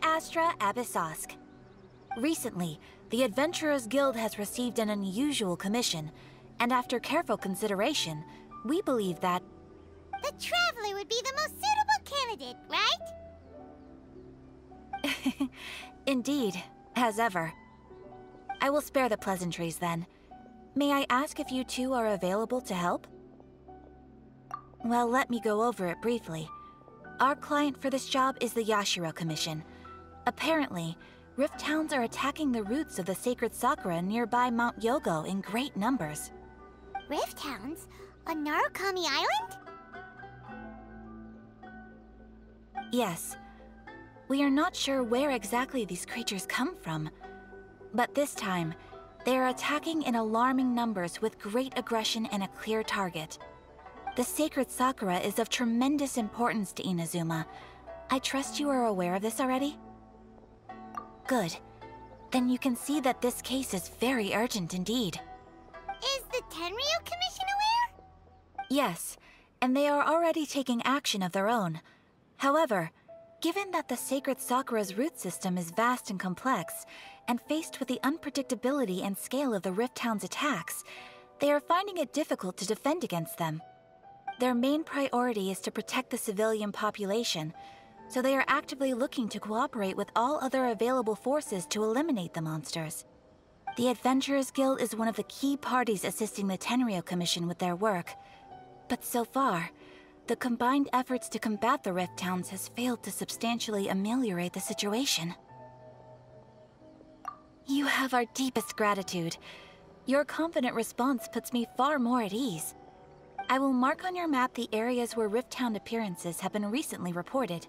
Astra Abyssosk. Recently, the Adventurers Guild has received an unusual commission, and after careful consideration, we believe that... The Traveler would be the most suitable candidate, right? Indeed, as ever. I will spare the pleasantries then. May I ask if you two are available to help? Well, let me go over it briefly. Our client for this job is the Yashiro Commission. Apparently, Rift Towns are attacking the roots of the sacred Sakura nearby Mount Yogo in great numbers. Rift Towns? On Narukami Island? Yes. We are not sure where exactly these creatures come from. But this time, they are attacking in alarming numbers with great aggression and a clear target. The sacred Sakura is of tremendous importance to Inazuma. I trust you are aware of this already? Good. Then you can see that this case is very urgent indeed. Is the Tenryu Commission aware? Yes, and they are already taking action of their own. However, given that the sacred Sakura's root system is vast and complex, and faced with the unpredictability and scale of the Rift Town's attacks, they are finding it difficult to defend against them. Their main priority is to protect the civilian population, so they are actively looking to cooperate with all other available forces to eliminate the monsters. The Adventurers Guild is one of the key parties assisting the Tenryu Commission with their work. But so far, the combined efforts to combat the Rift Towns has failed to substantially ameliorate the situation. You have our deepest gratitude. Your confident response puts me far more at ease. I will mark on your map the areas where Rift Town appearances have been recently reported.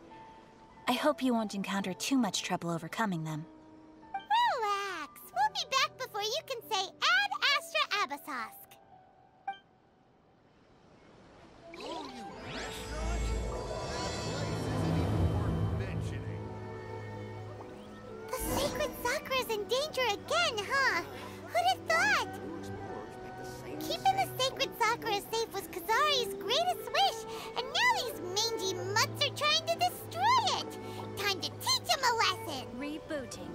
I hope you won't encounter too much trouble overcoming them. Relax. We'll be back before you can say Ad Astra Abyssosk. Oh, you restaurant? That place isn't even worth mentioning. The sacred Sakura's in danger again, huh? Who'd have thought? Keeping the sacred Sakura safe was Kazari's greatest wish, and now these mangy mutts are trying to destroy it! Time to teach him a lesson! Rebooting.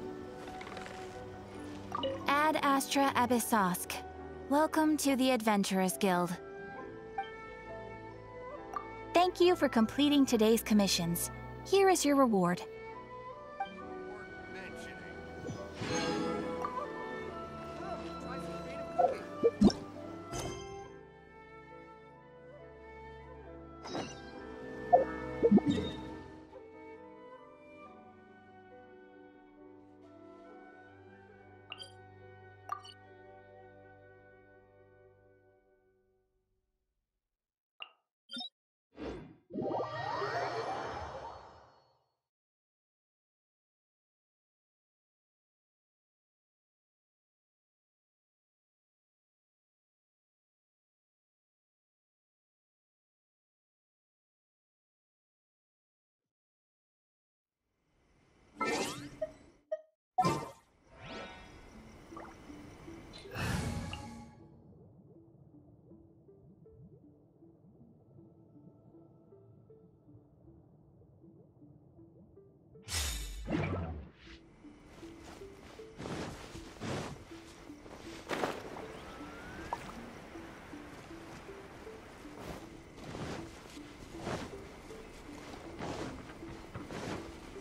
Ad Astra Abyssosk. Welcome to the Adventurers Guild. Thank you for completing today's commissions. Here is your reward.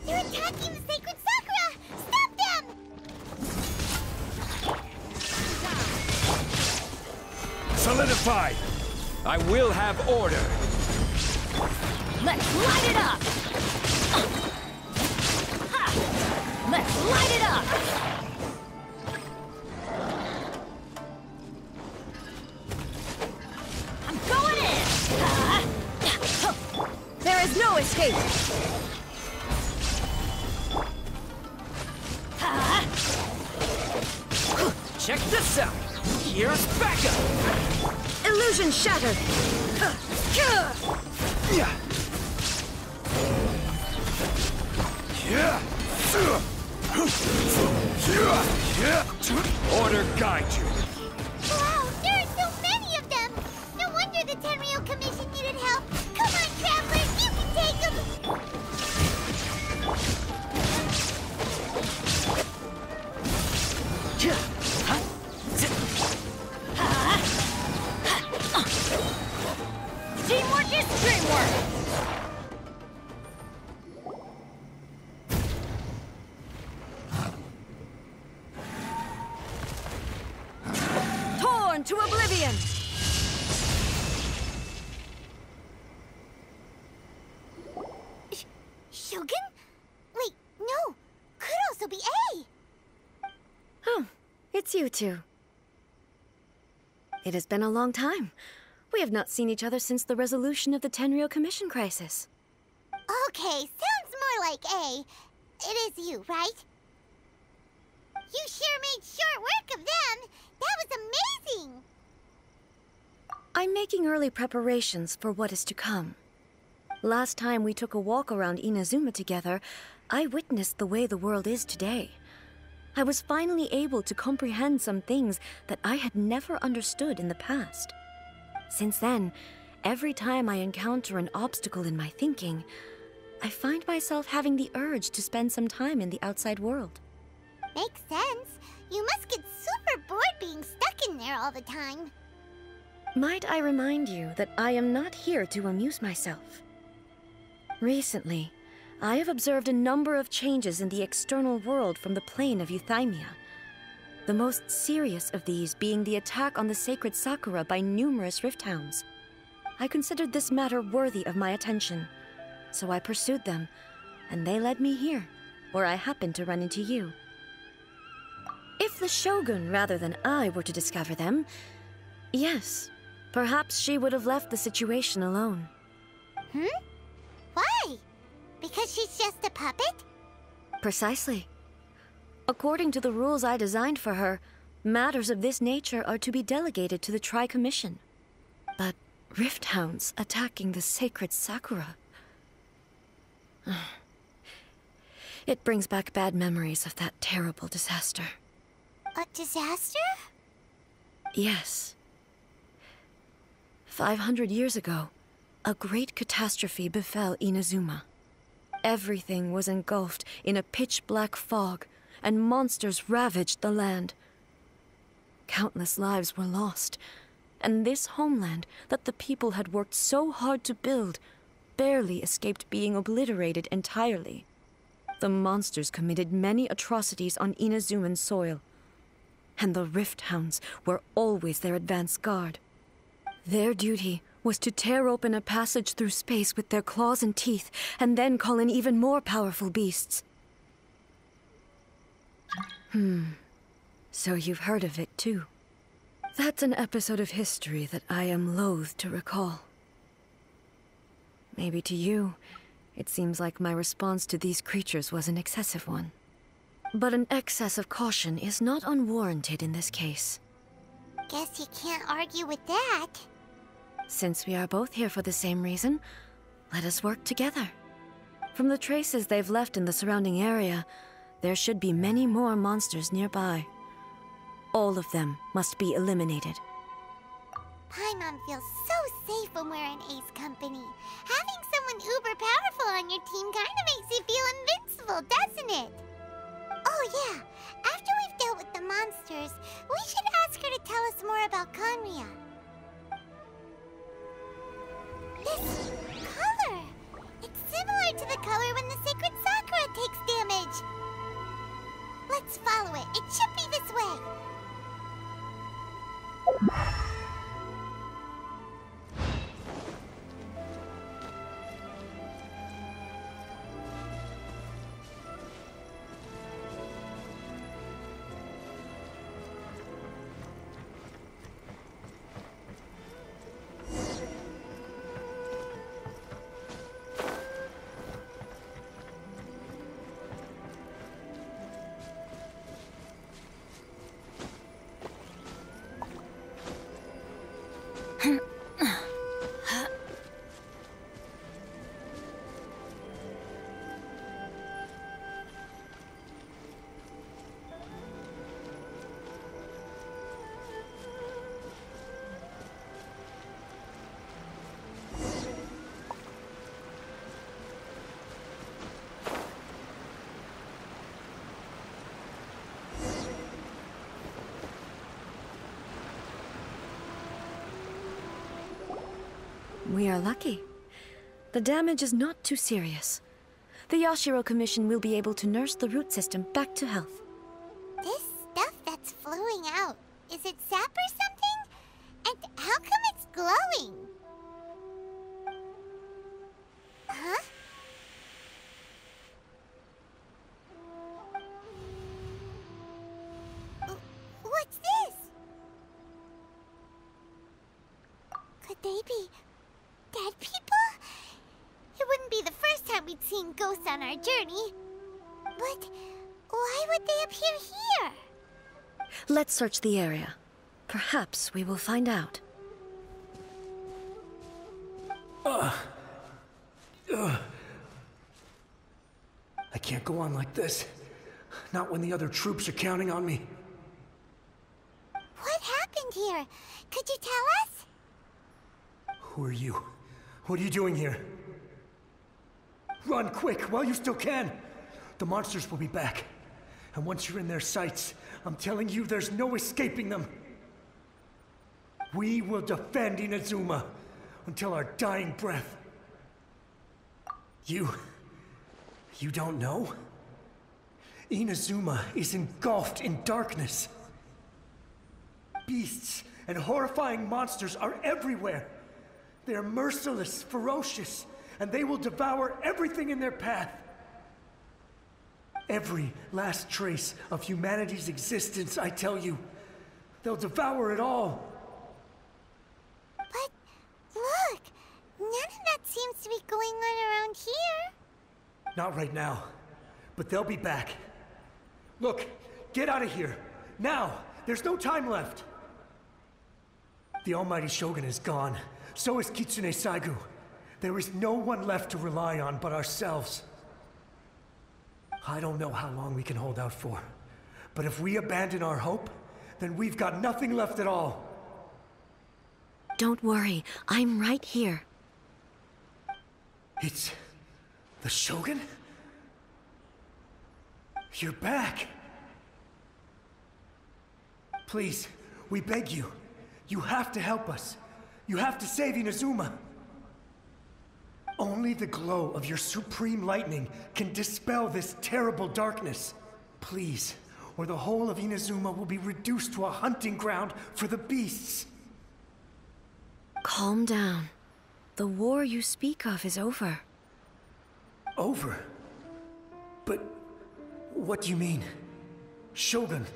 They're attacking the sacred Sakura! Stop them! Solidified! I will have order! Let's light it up! Ha! Let's light it up! I'm going in! There is no escape! Check this out! Here's backup! Illusion shattered! Order guide you! Wow, there are so many of them! No wonder the Tenryu Commission needed help! Come on, Traveler, you can take them! Teamwork is dreamwork! Torn to oblivion! Shogun? Wait, no. Could also be A. Oh, it's you two. It has been a long time. We have not seen each other since the resolution of the Tenryou Commission crisis. Okay, sounds more like A. It is you, right? You sure made short work of them. That was amazing. I'm making early preparations for what is to come. Last time we took a walk around Inazuma together, I witnessed the way the world is today. I was finally able to comprehend some things that I had never understood in the past. Since then, every time I encounter an obstacle in my thinking, I find myself having the urge to spend some time in the outside world. Makes sense. You must get super bored being stuck in there all the time. Might I remind you that I am not here to amuse myself. Recently, I have observed a number of changes in the external world from the plane of Euthymia. The most serious of these being the attack on the sacred Sakura by numerous rift hounds. I considered this matter worthy of my attention, so I pursued them, and they led me here, where I happened to run into you. If the Shogun rather than I were to discover them, yes, perhaps she would have left the situation alone. Why? Because she's just a puppet? Precisely. According to the rules I designed for her, matters of this nature are to be delegated to the Tri-Commission. But rift hounds attacking the sacred Sakura... It brings back bad memories of that terrible disaster. A disaster? Yes. 500 years ago, a great catastrophe befell Inazuma. Everything was engulfed in a pitch-black fog, and monsters ravaged the land. Countless lives were lost, and this homeland that the people had worked so hard to build barely escaped being obliterated entirely. The monsters committed many atrocities on Inazuman soil, and the Rift Hounds were always their advance guard. Their duty was to tear open a passage through space with their claws and teeth, and then call in even more powerful beasts. So you've heard of it too. That's an episode of history that I am loath to recall. Maybe to you, it seems like my response to these creatures was an excessive one. But an excess of caution is not unwarranted in this case. Guess you can't argue with that. Since we are both here for the same reason, let us work together. From the traces they've left in the surrounding area, there should be many more monsters nearby. All of them must be eliminated. Paimon feels so safe when we're in Ace company. Having someone uber powerful on your team kinda makes you feel invincible, doesn't it? Oh yeah, after we've dealt with the monsters, we should ask her to tell us more about Conria. This color! It's similar to the color when the sacred Sakura takes damage. Let's follow it. It should be this way. We are lucky. The damage is not too serious. The Yashiro Commission will be able to nurse the root system back to health. This stuff that's flowing out, is it sap or something? And how come it's glowing? Huh? What's this? Could they be dead people? It wouldn't be the first time we'd seen ghosts on our journey. But why would they appear here? Let's search the area. Perhaps we will find out. I can't go on like this. Not when the other troops are counting on me. What happened here? Could you tell us? Who are you? What are you doing here? Run quick, while you still can! The monsters will be back. And once you're in their sights, I'm telling you, there's no escaping them. We will defend Inazuma until our dying breath. You don't know? Inazuma is engulfed in darkness. Beasts and horrifying monsters are everywhere. They're merciless, ferocious, and they will devour everything in their path. Every last trace of humanity's existence, I tell you. They'll devour it all. But look, none of that seems to be going on around here. Not right now, but they'll be back. Look, get out of here. Now, there's no time left. The Almighty Shogun is gone. So is Kitsune Saigu. There is no one left to rely on but ourselves. I don't know how long we can hold out for. But if we abandon our hope, then we've got nothing left at all. Don't worry, I'm right here. It's the Shogun? You're back. Please, we beg you. You have to help us. You have to save Inazuma. Only the glow of your supreme lightning can dispel this terrible darkness. Please, or the whole of Inazuma will be reduced to a hunting ground for the beasts. Calm down. The war you speak of is over. Over? But what do you mean? Shogun?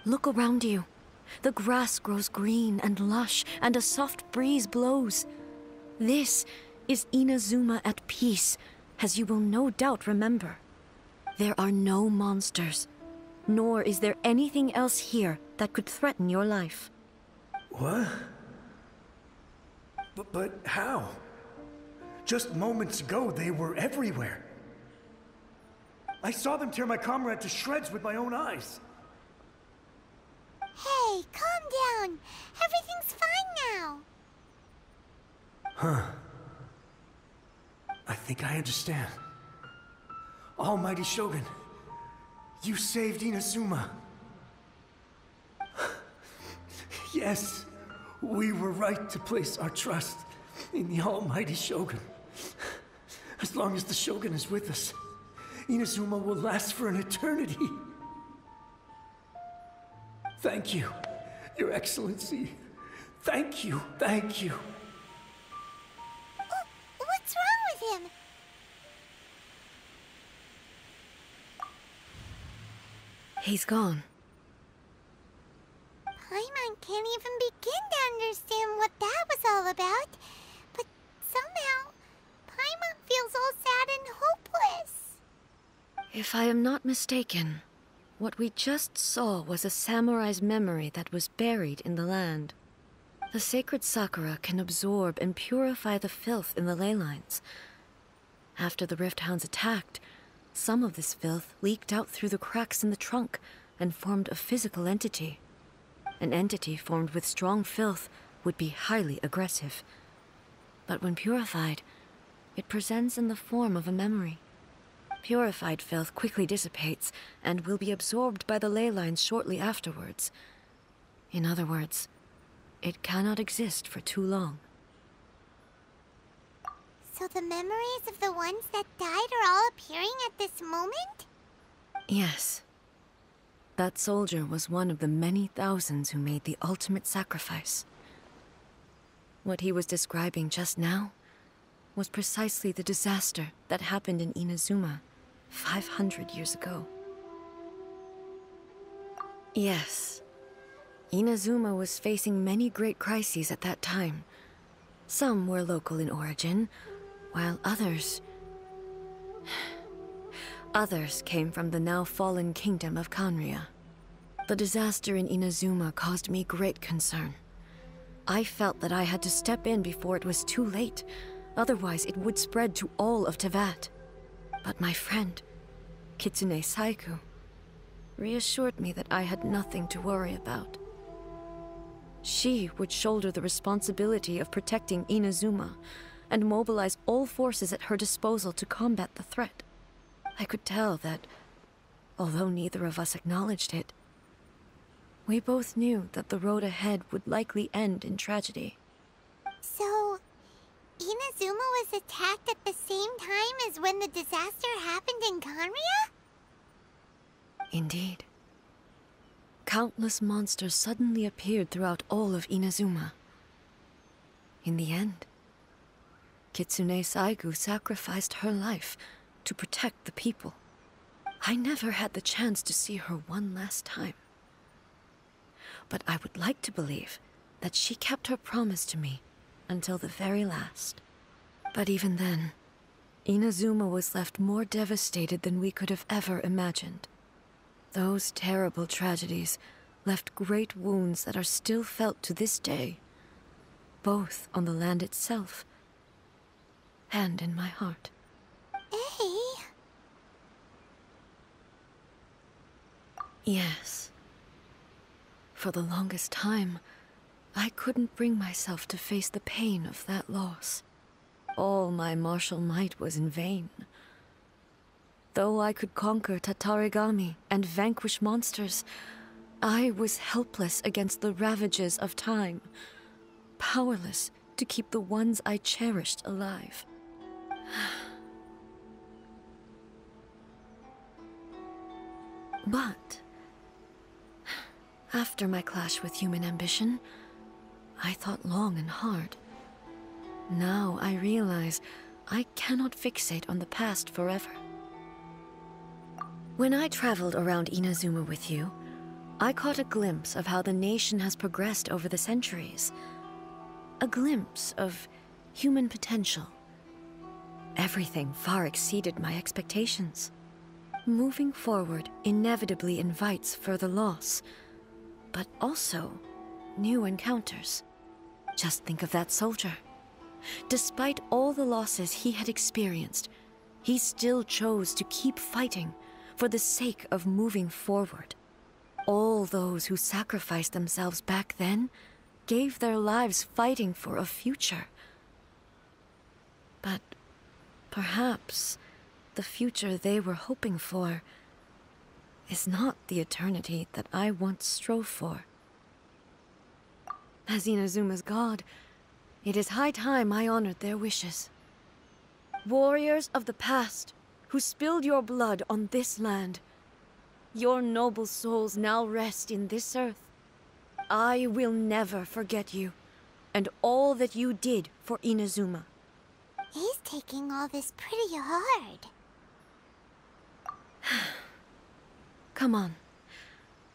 Look around you. The grass grows green and lush, and a soft breeze blows. This is Inazuma at peace, as you will no doubt remember. There are no monsters, nor is there anything else here that could threaten your life. What? But how? Just moments ago, they were everywhere. I saw them tear my comrade to shreds with my own eyes. Hey, calm down. Everything's fine now. Huh. I think I understand. Almighty Shogun, you saved Inazuma. Yes, we were right to place our trust in the Almighty Shogun. As long as the Shogun is with us, Inazuma will last for an eternity. Thank you, Your Excellency. Thank you, thank you. What's wrong with him? He's gone. Paimon can't even begin to understand what that was all about. But somehow, Paimon feels all sad and hopeless. If I am not mistaken, what we just saw was a samurai's memory that was buried in the land. The sacred sakura can absorb and purify the filth in the ley lines. After the Rift Hounds attacked, some of this filth leaked out through the cracks in the trunk and formed a physical entity. An entity formed with strong filth would be highly aggressive. But when purified, it presents in the form of a memory. Purified filth quickly dissipates and will be absorbed by the ley lines shortly afterwards. In other words, it cannot exist for too long. So the memories of the ones that died are all appearing at this moment? Yes. That soldier was one of the many thousands who made the ultimate sacrifice. What he was describing just now was precisely the disaster that happened in Inazuma 500 years ago. Yes. Inazuma was facing many great crises at that time. Some were local in origin, while others came from the now fallen kingdom of Kanria. The disaster in Inazuma caused me great concern. I felt that I had to step in before it was too late, otherwise it would spread to all of Tevat. But my friend, Kitsune Saiku, reassured me that I had nothing to worry about. She would shoulder the responsibility of protecting Inazuma and mobilize all forces at her disposal to combat the threat. I could tell that, although neither of us acknowledged it, we both knew that the road ahead would likely end in tragedy. So, Inazuma was attacked at the same time as when the disaster happened in Kanria? Indeed. Countless monsters suddenly appeared throughout all of Inazuma. In the end, Kitsune Saigu sacrificed her life to protect the people. I never had the chance to see her one last time. But I would like to believe that she kept her promise to me until the very last. But even then, Inazuma was left more devastated than we could have ever imagined. Those terrible tragedies left great wounds that are still felt to this day, both on the land itself and in my heart. Hey. Yes. For the longest time, I couldn't bring myself to face the pain of that loss. All my martial might was in vain. Though I could conquer Tatarigami and vanquish monsters, I was helpless against the ravages of time, powerless to keep the ones I cherished alive. But after my clash with human ambition, I thought long and hard. Now I realize I cannot fixate on the past forever. When I traveled around Inazuma with you, I caught a glimpse of how the nation has progressed over the centuries. A glimpse of human potential. Everything far exceeded my expectations. Moving forward inevitably invites further loss, but also new encounters. Just think of that soldier. Despite all the losses he had experienced, he still chose to keep fighting for the sake of moving forward. All those who sacrificed themselves back then gave their lives fighting for a future. But perhaps the future they were hoping for is not the eternity that I once strove for. As Inazuma's god, it is high time I honored their wishes. Warriors of the past, who spilled your blood on this land, your noble souls now rest in this earth. I will never forget you, and all that you did for Inazuma. He's taking all this pretty hard. Come on.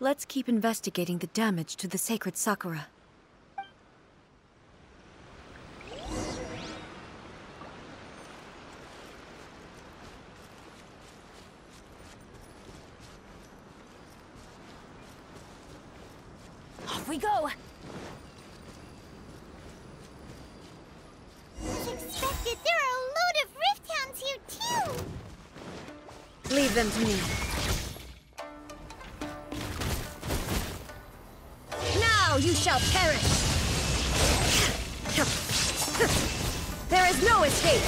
Let's keep investigating the damage to the sacred Sakura. Off we go! As expected, there are a load of Rift Hounds here too! Leave them to me. Now you shall perish! There is no escape!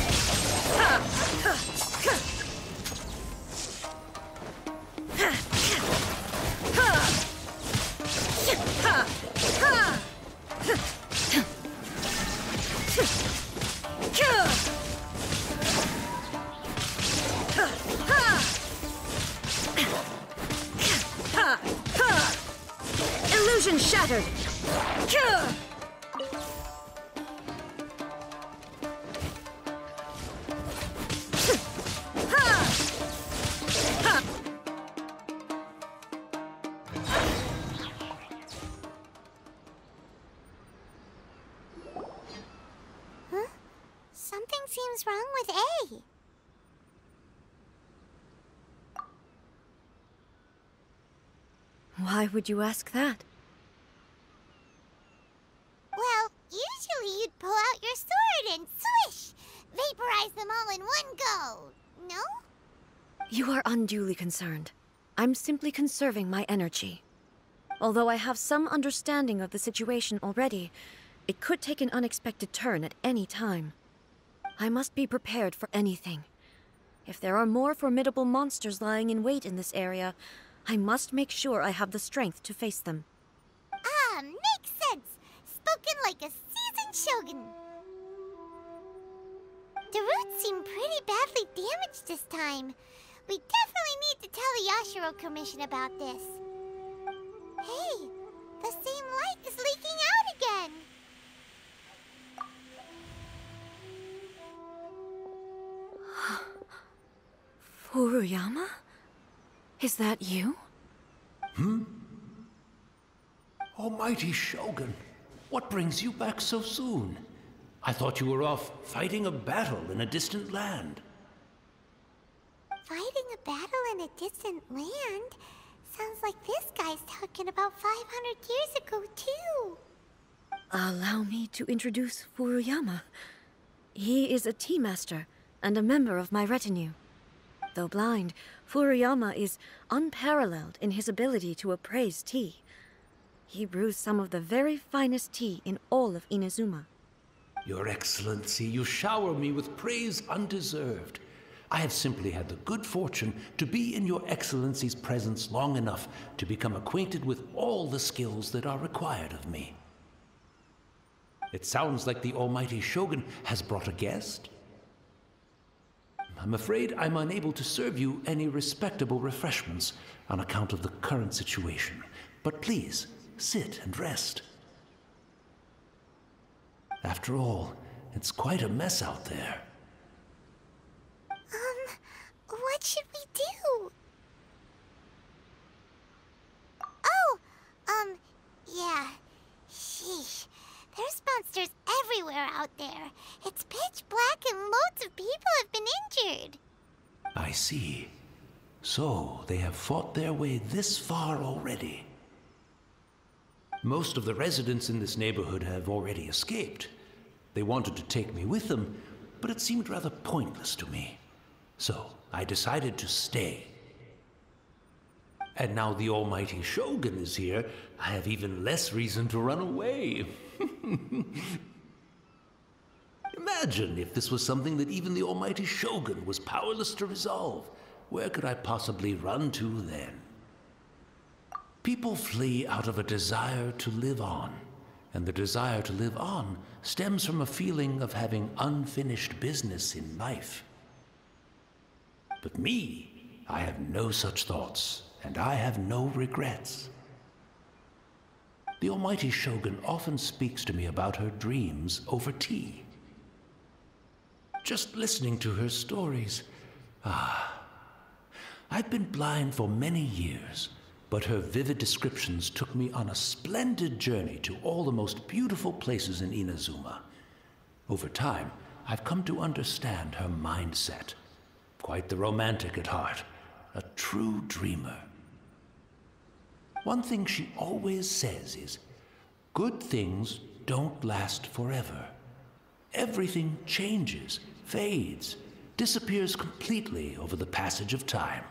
shattered! Huh! Something seems wrong with A. Why would you ask that? Well, usually you'd pull out your sword and swish! Vaporize them all in one go, no? You are unduly concerned. I'm simply conserving my energy. Although I have some understanding of the situation already, it could take an unexpected turn at any time. I must be prepared for anything. If there are more formidable monsters lying in wait in this area, I must make sure I have the strength to face them. Ah, makes sense! Spoken like a seasoned shogun. The roots seem pretty badly damaged this time. We definitely need to tell the Yashiro Commission about this. Hey, the same light is leaking out again! Furuyama? Is that you? Almighty Shogun, what brings you back so soon? I thought you were off fighting a battle in a distant land. Fighting a battle in a distant land? Sounds like this guy's talking about 500 years ago, too. Allow me to introduce Furuyama. He is a tea master and a member of my retinue. Though blind, Furuyama is unparalleled in his ability to appraise tea. He brews some of the very finest tea in all of Inazuma. Your Excellency, you shower me with praise undeserved. I have simply had the good fortune to be in Your Excellency's presence long enough to become acquainted with all the skills that are required of me. It sounds like the Almighty Shogun has brought a guest. I'm afraid I'm unable to serve you any respectable refreshments on account of the current situation. But please, sit and rest. After all, it's quite a mess out there. What should we do? Oh, yeah. Sheesh. There's monsters everywhere out there. It's pitch black and loads of people have been injured. I see. So, they have fought their way this far already. Most of the residents in this neighborhood have already escaped. They wanted to take me with them, but it seemed rather pointless to me. So, I decided to stay. And now the Almighty Shogun is here, I have even less reason to run away. Imagine if this was something that even the Almighty Shogun was powerless to resolve. Where could I possibly run to then? People flee out of a desire to live on, and the desire to live on stems from a feeling of having unfinished business in life. But me, I have no such thoughts, and I have no regrets. The Almighty Shogun often speaks to me about her dreams over tea. Just listening to her stories, I've been blind for many years, but her vivid descriptions took me on a splendid journey to all the most beautiful places in Inazuma. Over time, I've come to understand her mindset. Quite the romantic at heart, a true dreamer. One thing she always says is, good things don't last forever. Everything changes, fades, disappears completely over the passage of time.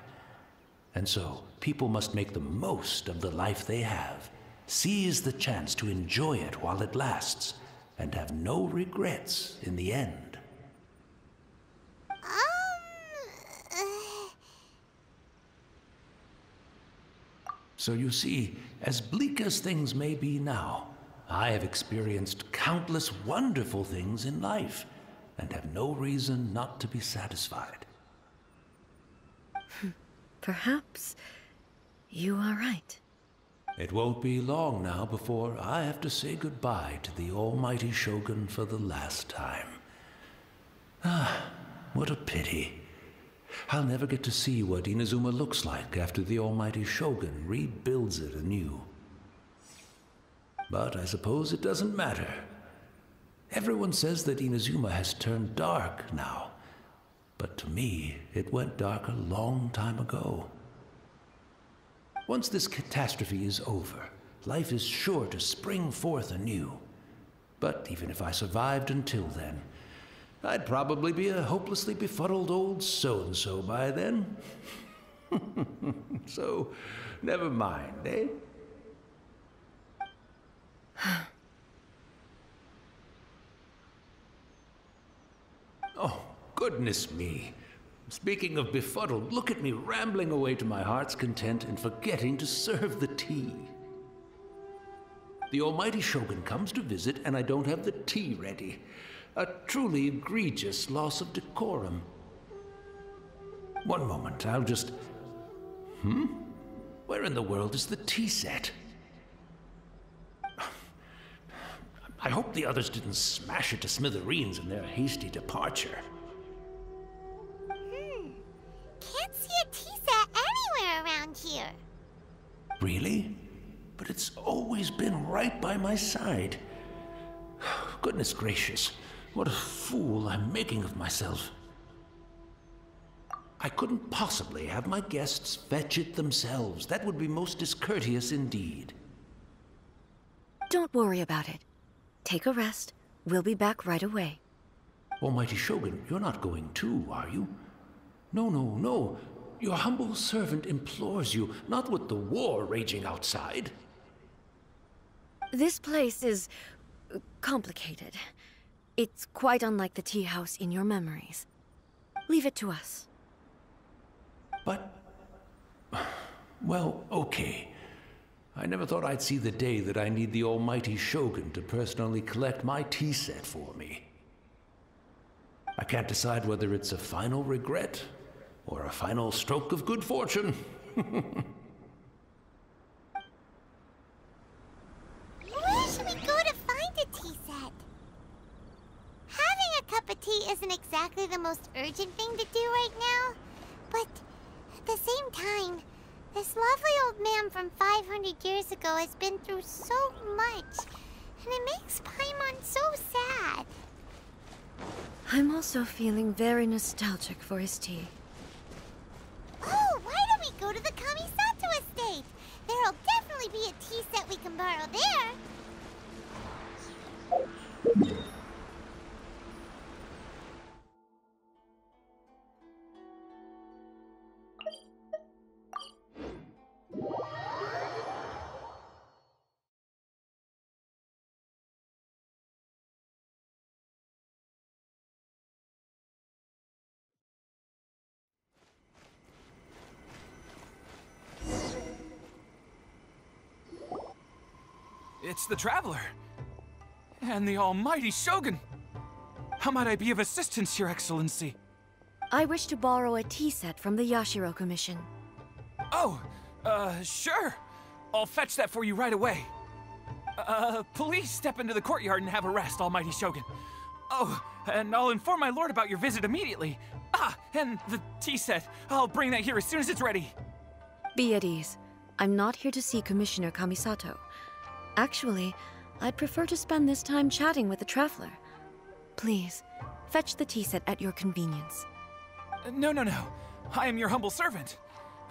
And so, people must make the most of the life they have, seize the chance to enjoy it while it lasts, and have no regrets in the end. So you see, as bleak as things may be now, I have experienced countless wonderful things in life, and have no reason not to be satisfied. Perhaps you are right. It won't be long now before I have to say goodbye to the almighty Shogun for the last time. Ah, what a pity. I'll never get to see what Inazuma looks like after the almighty Shogun rebuilds it anew. But I suppose it doesn't matter. Everyone says that Inazuma has turned dark now. But to me, it went dark a long time ago. Once this catastrophe is over, life is sure to spring forth anew. But even if I survived until then, I'd probably be a hopelessly befuddled old so-and-so by then. So, never mind, eh? Oh, goodness me. Speaking of befuddled, look at me rambling away to my heart's content and forgetting to serve the tea. The almighty Shogun comes to visit and I don't have the tea ready. A truly egregious loss of decorum. One moment, I'll just... Where in the world is the tea set? I hope the others didn't smash it to smithereens in their hasty departure. Can't see a tea set anywhere around here. Really? But it's always been right by my side. Goodness gracious, what a fool I'm making of myself. I couldn't possibly have my guests fetch it themselves. That would be most discourteous indeed. Don't worry about it. Take a rest. We'll be back right away. Almighty Shogun, you're not going too, are you? No, no, no. Your humble servant implores you, not with the war raging outside. This place is... complicated. It's quite unlike the tea house in your memories. Leave it to us. But... well, okay. I never thought I'd see the day that I need the almighty Shogun to personally collect my tea set for me. I can't decide whether it's a final regret or a final stroke of good fortune. Where should we go to find a tea set? Having a cup of tea isn't exactly the most urgent thing to do right now, but at the same time, this lovely old man from 500 years ago has been through so much, and it makes Paimon so sad. I'm also feeling very nostalgic for his tea. Oh, why don't we go to the Kamisato estate? There'll definitely be a tea set we can borrow there. It's the Traveler. And the almighty Shogun. How might I be of assistance, Your Excellency? I wish to borrow a tea set from the Yashiro Commission. Oh, sure. I'll fetch that for you right away. Please step into the courtyard and have a rest, almighty Shogun. Oh, and I'll inform my lord about your visit immediately. Ah, and the tea set. I'll bring that here as soon as it's ready. Be at ease. I'm not here to see Commissioner Kamisato. Actually, I'd prefer to spend this time chatting with the Traveler. Please, fetch the tea set at your convenience. No. I am your humble servant.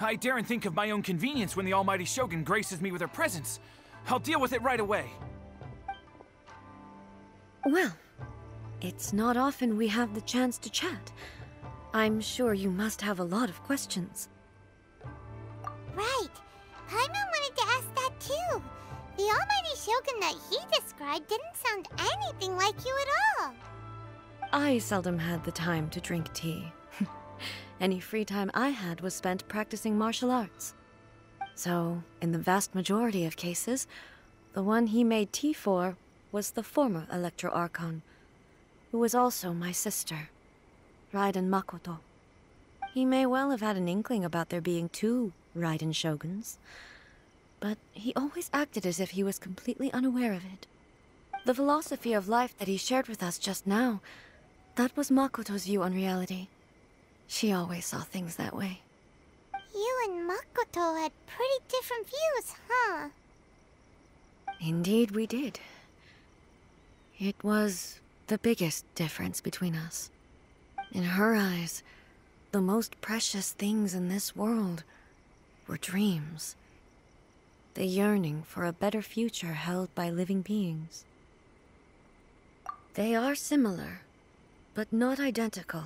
I daren't think of my own convenience when the almighty Shogun graces me with her presence. I'll deal with it right away. Well, it's not often we have the chance to chat. I'm sure you must have a lot of questions. Right. Paimon wanted to ask that too. The almighty Shogun that he described didn't sound anything like you at all. I seldom had the time to drink tea. Any free time I had was spent practicing martial arts. So, in the vast majority of cases, the one he made tea for was the former Electro Archon, who was also my sister, Raiden Makoto. He may well have had an inkling about there being two Raiden Shoguns. but he always acted as if he was completely unaware of it. The philosophy of life that he shared with us just now, that was Makoto's view on reality. She always saw things that way. You and Makoto had pretty different views, huh? Indeed we did. It was the biggest difference between us. In her eyes, the most precious things in this world were dreams. The yearning for a better future held by living beings. They are similar, but not identical.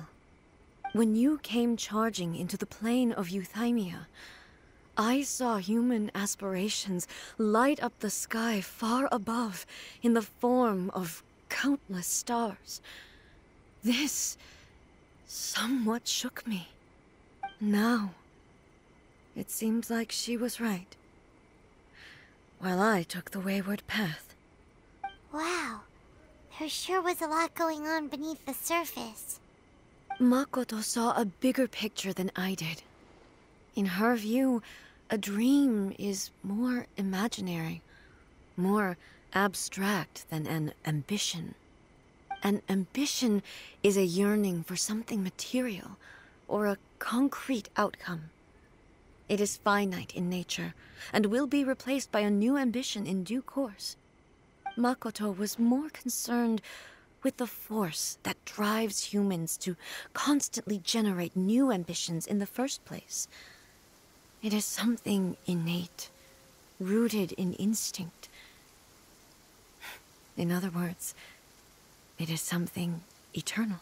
When you came charging into the plane of Euthymia, I saw human aspirations light up the sky far above in the form of countless stars. This somewhat shook me. Now, it seems like she was right, while I took the wayward path. Wow, there sure was a lot going on beneath the surface. Makoto saw a bigger picture than I did. In her view, a dream is more imaginary, more abstract than an ambition. An ambition is a yearning for something material, or a concrete outcome. It is finite in nature, and will be replaced by a new ambition in due course. Makoto was more concerned with the force that drives humans to constantly generate new ambitions in the first place. It is something innate, rooted in instinct. In other words, it is something eternal.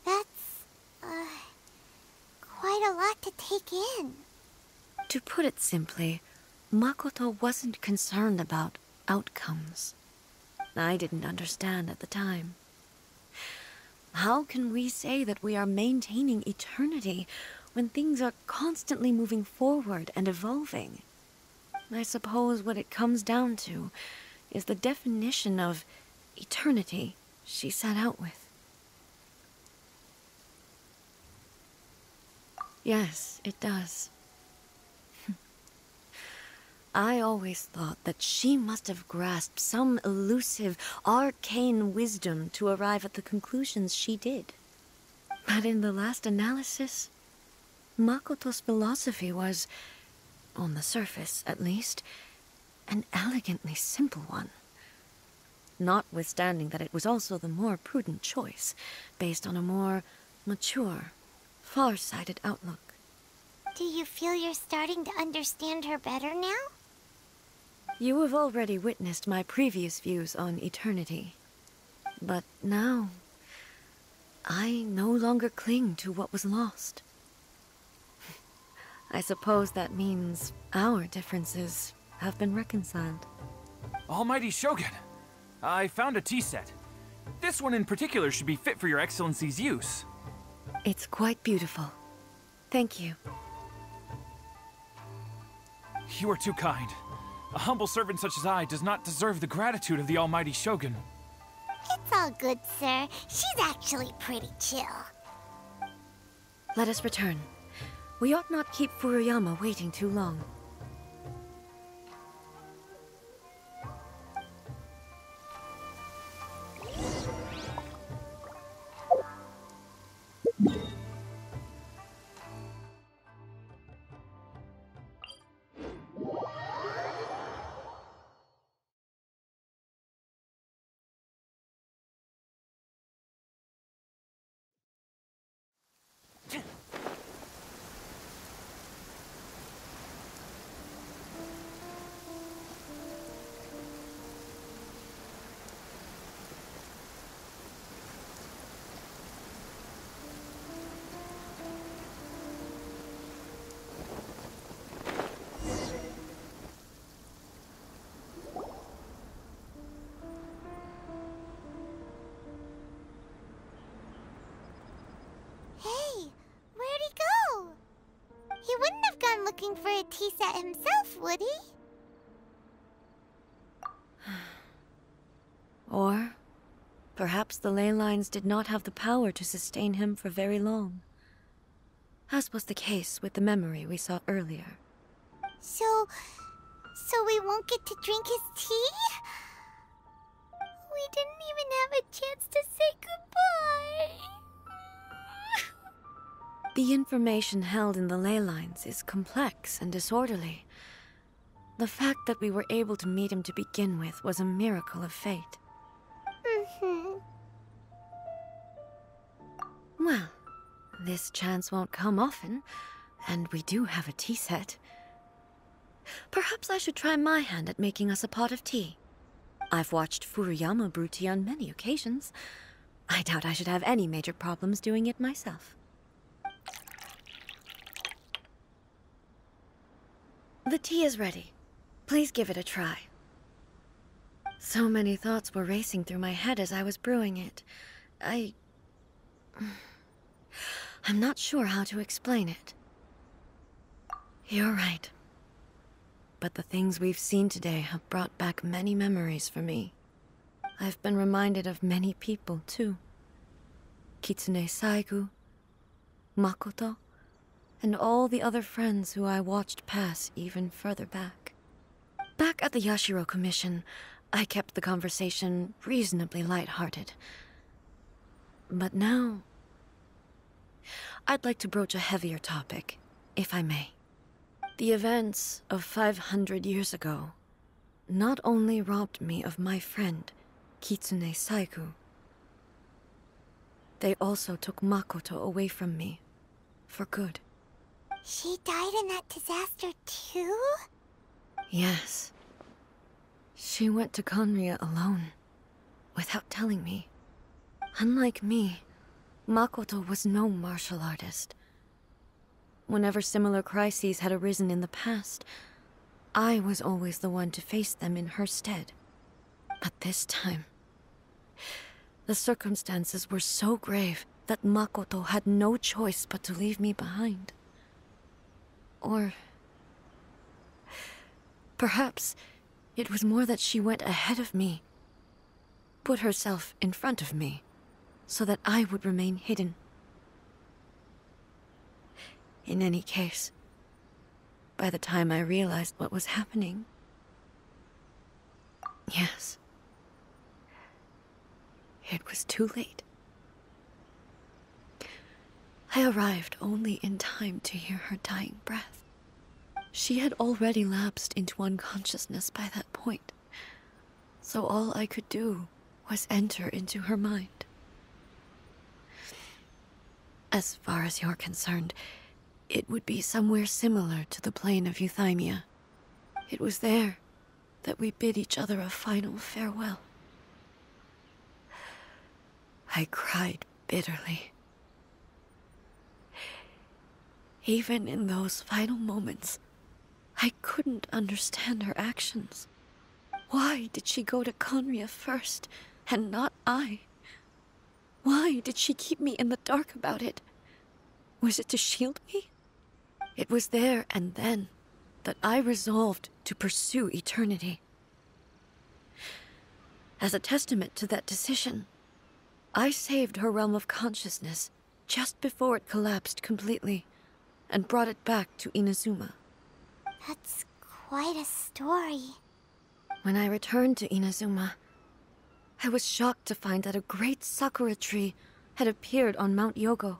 That's, quite a lot to take in. To put it simply, Makoto wasn't concerned about outcomes. I didn't understand at the time. How can we say that we are maintaining eternity when things are constantly moving forward and evolving? I suppose what it comes down to is the definition of eternity she set out with. Yes, it does. I always thought that she must have grasped some elusive, arcane wisdom to arrive at the conclusions she did. But in the last analysis, Makoto's philosophy was, on the surface at least, an elegantly simple one. Notwithstanding that it was also the more prudent choice, based on a more mature, far-sighted outlook. Do you feel you're starting to understand her better now? You have already witnessed my previous views on eternity. But now, I no longer cling to what was lost. I suppose that means our differences have been reconciled. Almighty Shogun, I found a tea set. This one in particular should be fit for your Excellency's use. It's quite beautiful. Thank you. You are too kind. A humble servant such as I does not deserve the gratitude of the Almighty Shogun. It's all good, sir. She's actually pretty chill. Let us return. We ought not keep Furuyama waiting too long. He wouldn't have gone looking for a tea set himself, would he? Or perhaps the ley lines did not have the power to sustain him for very long, as was the case with the memory we saw earlier. So So we won't get to drink his tea? We didn't even have a chance to say goodbye. The information held in the ley lines is complex and disorderly. The fact that we were able to meet him to begin with was a miracle of fate. Well, this chance won't come often, and we do have a tea set. Perhaps I should try my hand at making us a pot of tea. I've watched Furuyama brew tea on many occasions. I doubt I should have any major problems doing it myself. The tea is ready. Please give it a try. So many thoughts were racing through my head as I was brewing it. I'm not sure how to explain it. You're right. But the things we've seen today have brought back many memories for me. I've been reminded of many people, too. Kitsune Saigu, Makoto, and all the other friends who I watched pass even further back. Back at the Yashiro Commission, I kept the conversation reasonably lighthearted. But now, I'd like to broach a heavier topic, if I may. The events of 500 years ago not only robbed me of my friend, Kitsune Saigu, they also took Makoto away from me, for good. She died in that disaster too? Yes. She went to Conria alone, without telling me. Unlike me, Makoto was no martial artist. Whenever similar crises had arisen in the past, I was always the one to face them in her stead. But this time, the circumstances were so grave that Makoto had no choice but to leave me behind. Or perhaps it was more that she went ahead of me, put herself in front of me, so that I would remain hidden. In any case, by the time I realized what was happening, yes, it was too late. I arrived only in time to hear her dying breath. She had already lapsed into unconsciousness by that point, so all I could do was enter into her mind. As far as you're concerned, it would be somewhere similar to the plane of Euthymia. It was there that we bid each other a final farewell. I cried bitterly. Even in those final moments, I couldn't understand her actions. Why did she go to Conria first, and not I? Why did she keep me in the dark about it? Was it to shield me? It was there and then that I resolved to pursue eternity. As a testament to that decision, I saved her realm of consciousness just before it collapsed completely, and brought it back to Inazuma. That's quite a story. When I returned to Inazuma, I was shocked to find that a great sakura tree had appeared on Mount Yogo.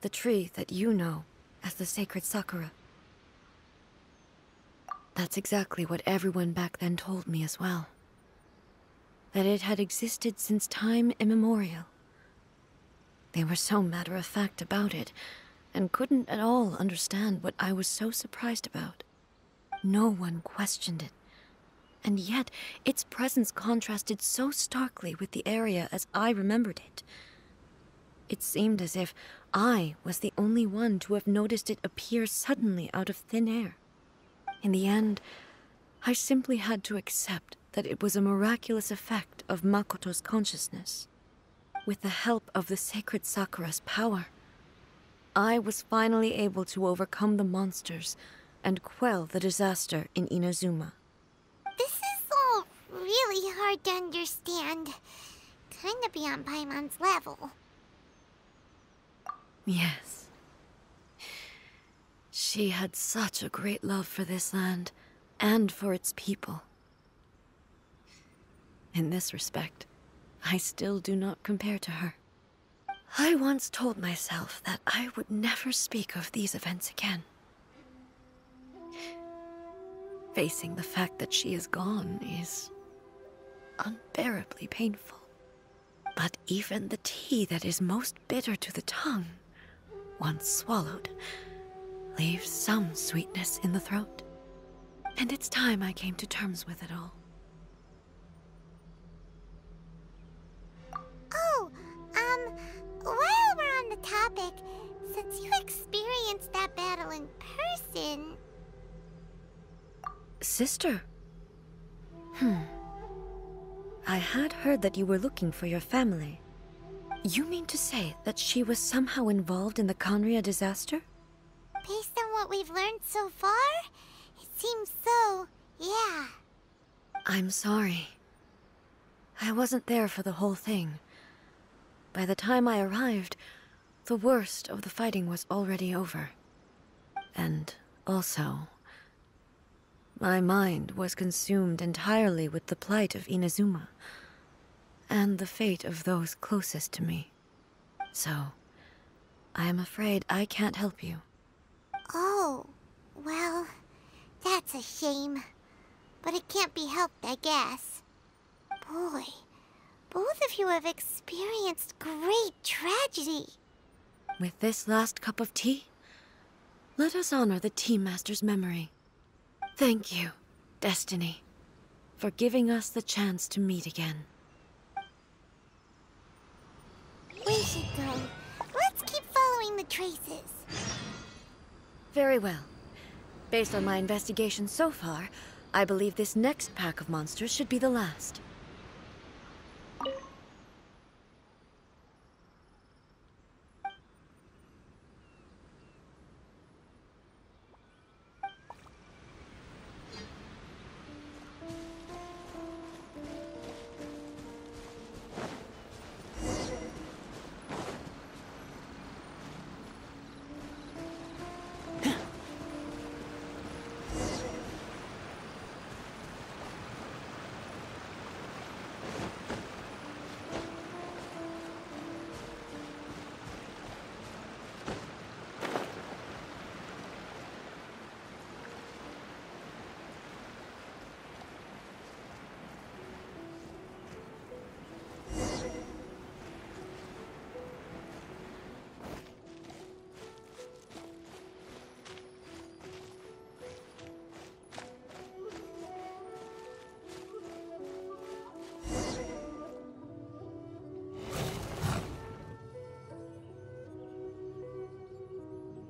The tree that you know as the sacred sakura. That's exactly what everyone back then told me as well. That it had existed since time immemorial. They were so matter-of-fact about it, and couldn't at all understand what I was so surprised about. No one questioned it, and yet its presence contrasted so starkly with the area as I remembered it. It seemed as if I was the only one to have noticed it appear suddenly out of thin air. In the end, I simply had to accept that it was a miraculous effect of Makoto's consciousness. With the help of the sacred Sakura's power, I was finally able to overcome the monsters and quell the disaster in Inazuma. This is all really hard to understand. Kinda beyond Paimon's level. Yes. She had such a great love for this land, and for its people. In this respect, I still do not compare to her. I once told myself that I would never speak of these events again. Facing the fact that she is gone is unbearably painful. But even the tea that is most bitter to the tongue, once swallowed, leaves some sweetness in the throat. And it's time I came to terms with it all. Oh, while we're on the topic, since you experienced that battle in person... Sister? I had heard that you were looking for your family. You mean to say that she was somehow involved in the Conria disaster? Based on what we've learned so far, it seems so, yeah. I'm sorry. I wasn't there for the whole thing. By the time I arrived, the worst of the fighting was already over. And also, my mind was consumed entirely with the plight of Inazuma, and the fate of those closest to me. So, I am afraid I can't help you. Oh, well, that's a shame. But it can't be helped, I guess. Boy, both of you have experienced great tragedy. With this last cup of tea, let us honor the Tea Master's memory. Thank you, Destiny, for giving us the chance to meet again. We should go. Let's keep following the traces. Very well. Based on my investigation so far, I believe this next pack of monsters should be the last.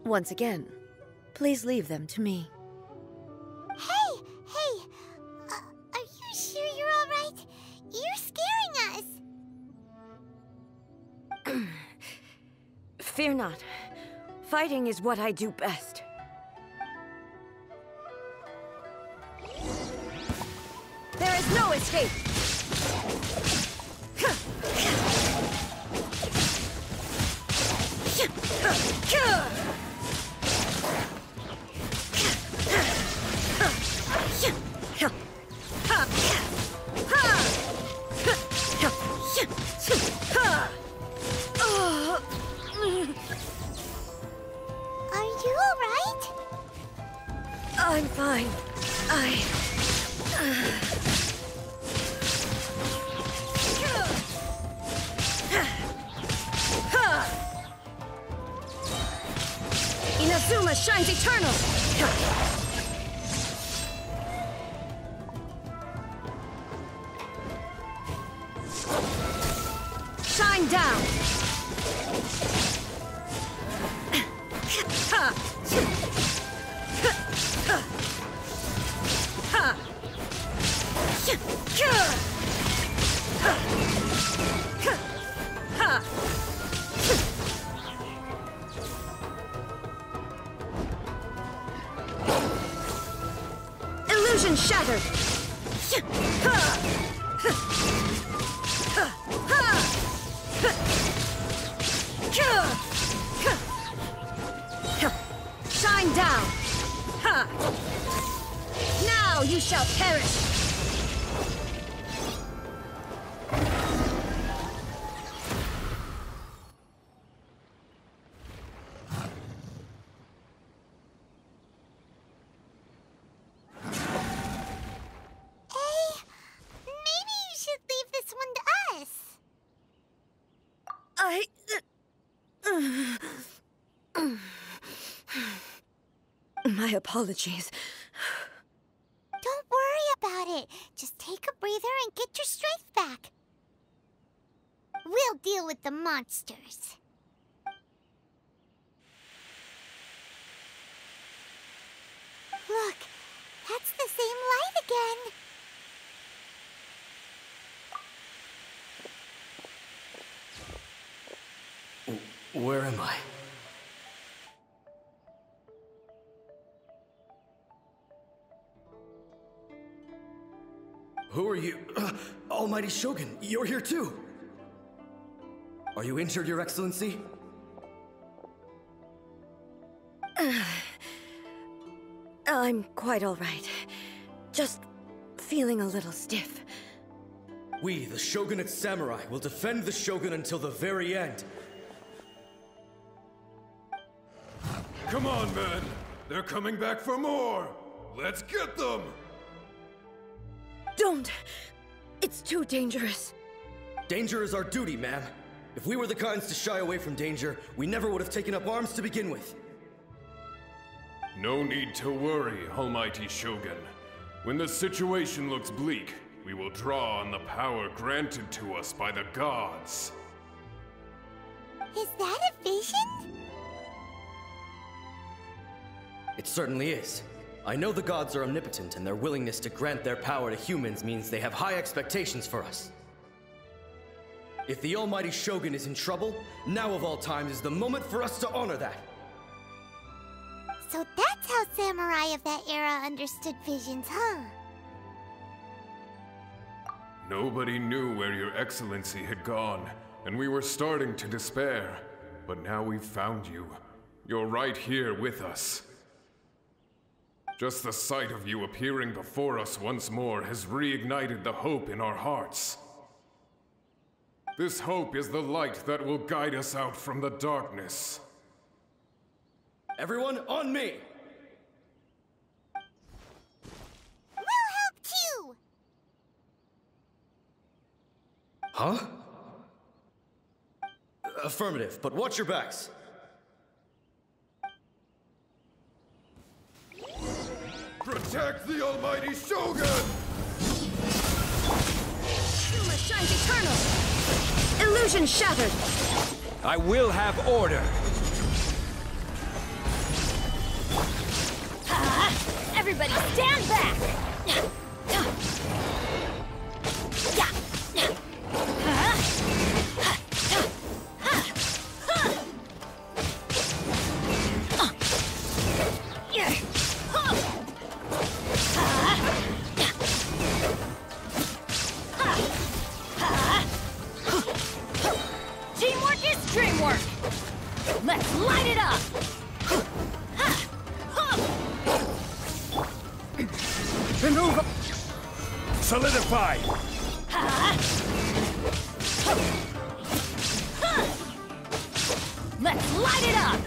Once again, please leave them to me. Hey! Are you sure you're all right? You're scaring us! Fear not. Fighting is what I do best. There is no escape! Are you all right? I'm fine. Inazuma shines eternal! Shine down! Illusion shattered! Shine down! Now You shall perish! My apologies. Don't worry about it. Just take a breather and get your strength back. We'll deal with the monsters. Look, that's the same light again. Where am I? Who are you? Almighty Shogun, you're here too! Are you injured, Your Excellency? I'm quite all right. Just feeling a little stiff. We, the Shogunate Samurai, will defend the Shogun until the very end. Come on, men! They're coming back for more! Let's get them! Don't! It's too dangerous. Danger is our duty, ma'am. If we were the kinds to shy away from danger, we never would have taken up arms to begin with. No need to worry, Almighty Shogun. When the situation looks bleak, we will draw on the power granted to us by the gods. Is that a vision? It certainly is. I know the gods are omnipotent, and their willingness to grant their power to humans means they have high expectations for us. If the Almighty Shogun is in trouble, now of all times is the moment for us to honor that. So that's how samurai of that era understood visions, huh? Nobody knew where Your Excellency had gone, and we were starting to despair. But now we've found you. You're right here with us. Just the sight of you appearing before us once more has reignited the hope in our hearts. This hope is the light that will guide us out from the darkness. Everyone, on me! We'll help too! Huh? Affirmative, but watch your backs. Protect the Almighty Shogun! Suma shines eternal! Illusion shattered! I will have order! Everybody stand back! Teamwork is dreamwork! Let's light it up! Maneuver! Solidify! Let's light it up!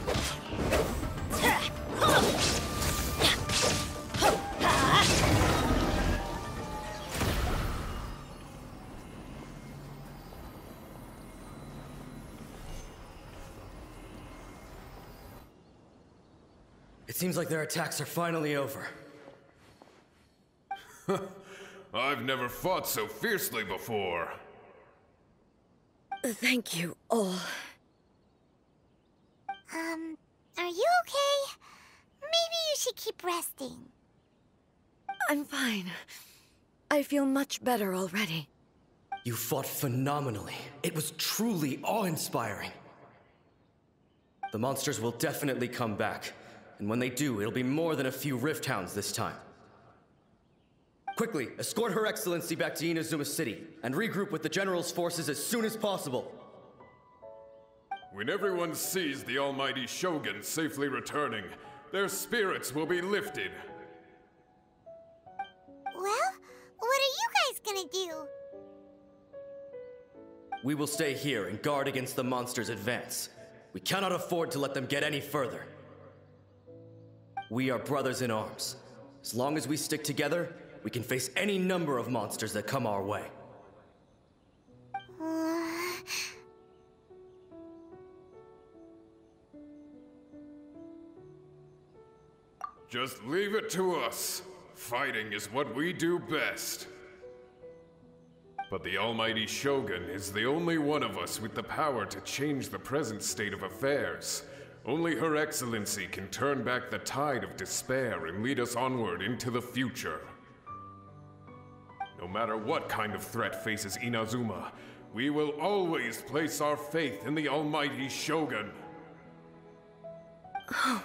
It seems like their attacks are finally over. I've never fought so fiercely before. Thank you all. Are you okay? Maybe you should keep resting. I'm fine. I feel much better already. You fought phenomenally. It was truly awe-inspiring. The monsters will definitely come back. And when they do, it'll be more than a few Rift Hounds this time. Quickly, escort Her Excellency back to Inazuma City, and regroup with the General's forces as soon as possible. When everyone sees the Almighty Shogun safely returning, their spirits will be lifted. Well, what are you guys gonna do? We will stay here and guard against the monster's advance. We cannot afford to let them get any further. We are brothers in arms. As long as we stick together, we can face any number of monsters that come our way. Just leave it to us. Fighting is what we do best. But the Almighty Shogun is the only one of us with the power to change the present state of affairs. Only Her Excellency can turn back the tide of despair and lead us onward into the future. No matter what kind of threat faces Inazuma, we will always place our faith in the Almighty Shogun. Oh.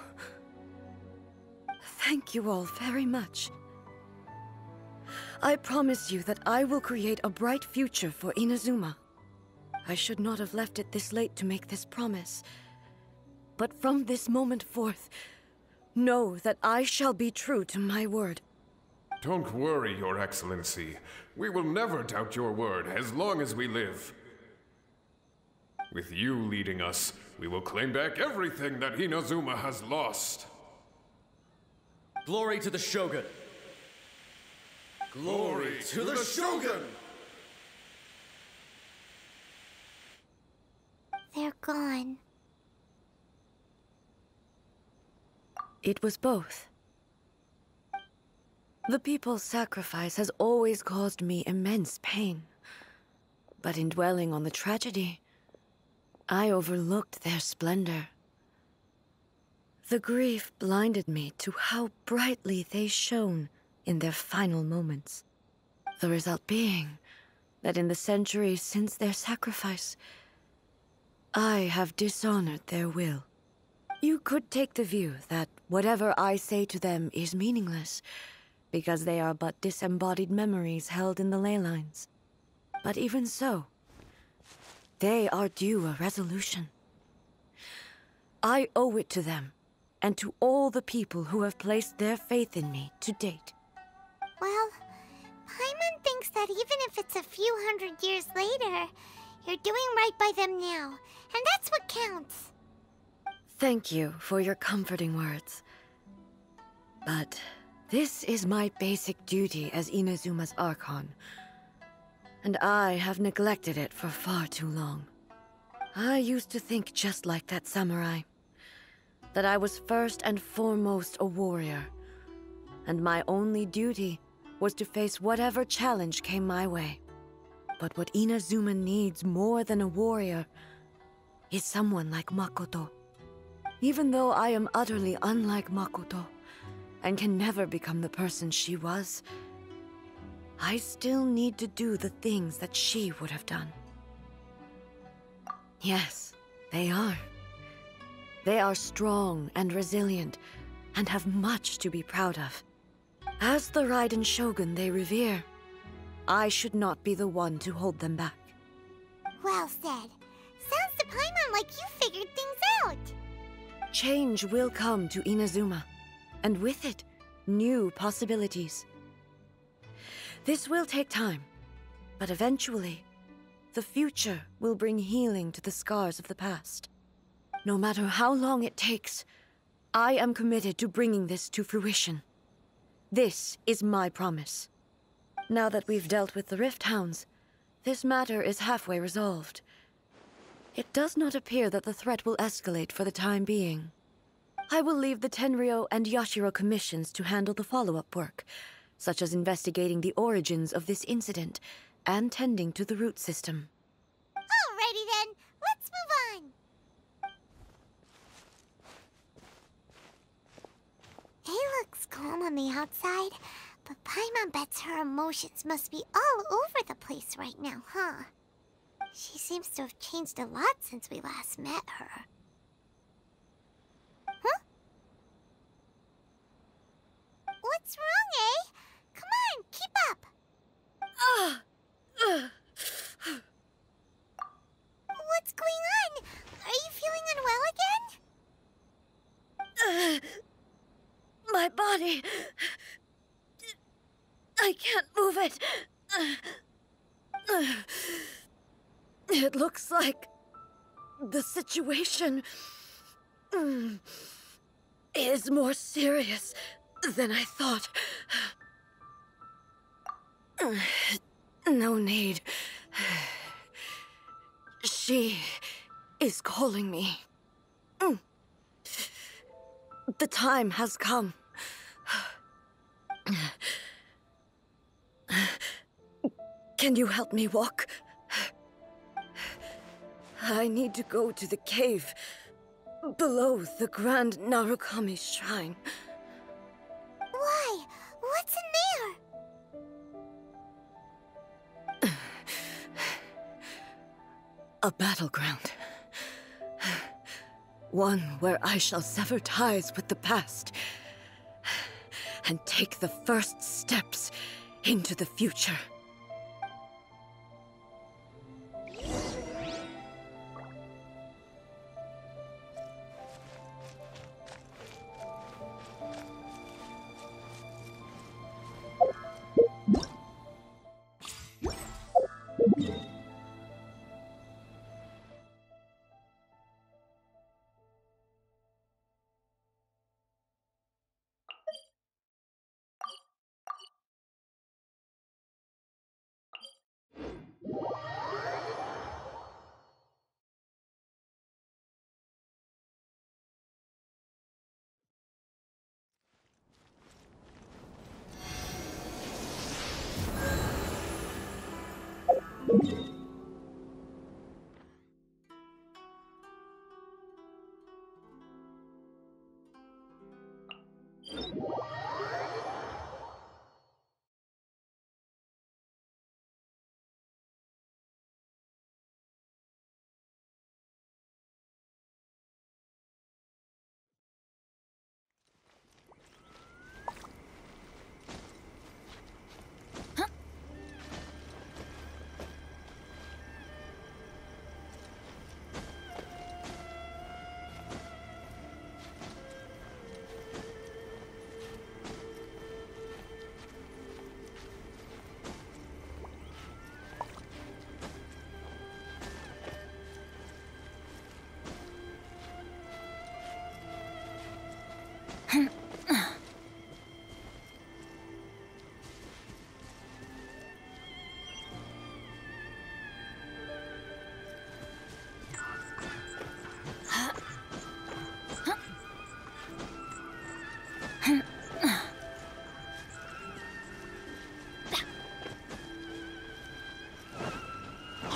Thank you all very much. I promise you that I will create a bright future for Inazuma. I should not have left it this late to make this promise. But from this moment forth, know that I shall be true to my word. Don't worry, Your Excellency. We will never doubt your word as long as we live. With you leading us, we will claim back everything that Inazuma has lost. Glory to the Shogun! Glory to the Shogun! They're gone. It was both. The people's sacrifice has always caused me immense pain. But in dwelling on the tragedy, I overlooked their splendor. The grief blinded me to how brightly they shone in their final moments. The result being that in the centuries since their sacrifice, I have dishonored their will. You could take the view that whatever I say to them is meaningless, because they are but disembodied memories held in the ley lines. But even so, they are due a resolution. I owe it to them, and to all the people who have placed their faith in me to date. Well, Paimon thinks that even if it's a few hundred years later, you're doing right by them now, and that's what counts. Thank you for your comforting words. But this is my basic duty as Inazuma's Archon, and I have neglected it for far too long. I used to think just like that samurai, that I was first and foremost a warrior, and my only duty was to face whatever challenge came my way. But what Inazuma needs more than a warrior is someone like Makoto. Even though I am utterly unlike Makoto, and can never become the person she was, I still need to do the things that she would have done. Yes, they are. They are strong and resilient, and have much to be proud of. As the Raiden Shogun they revere, I should not be the one to hold them back. Well said. Sounds to Paimon like you figured things out. Change will come to Inazuma, and with it, new possibilities. This will take time, but eventually, the future will bring healing to the scars of the past. No matter how long it takes, I am committed to bringing this to fruition. This is my promise. Now that we've dealt with the Rift Hounds, this matter is halfway resolved. It does not appear that the threat will escalate for the time being. I will leave the Tenryo and Yashiro commissions to handle the follow-up work, such as investigating the origins of this incident and tending to the root system. Alrighty then, let's move on. It looks calm on the outside, but Paimon bets her emotions must be all over the place right now, huh? She seems to have changed a lot since we last met her. Huh? What's wrong, eh? Come on, keep up! What's going on? Are you feeling unwell again? My body... I It looks like the situation is more serious than I thought. No need. She is calling me. The time has come. Can you help me walk? I need to go to the cave below the Grand Narukami Shrine. Why? What's in there? A battleground. One where I shall sever ties with the past and take the first steps into the future.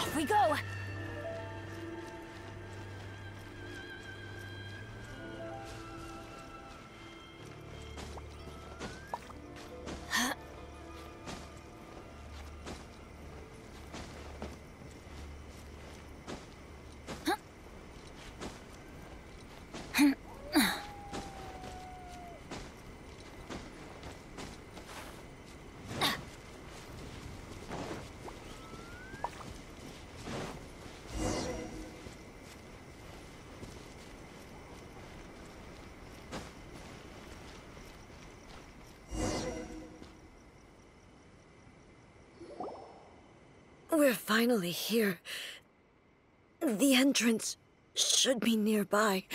Off we go! We're finally here. The entrance should be nearby.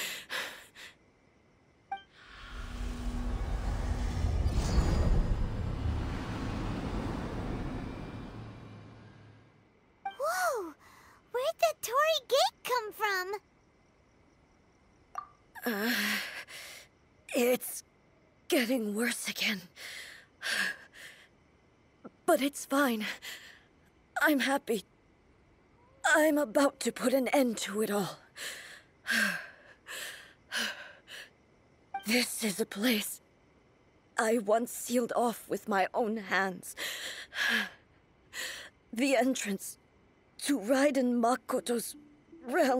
Whoa! Where'd that Torii gate come from? It's getting worse again. But it's fine. I'm happy. I'm about to put an end to it all. This is a place I once sealed off with my own hands. The entrance to Raiden Makoto's realm.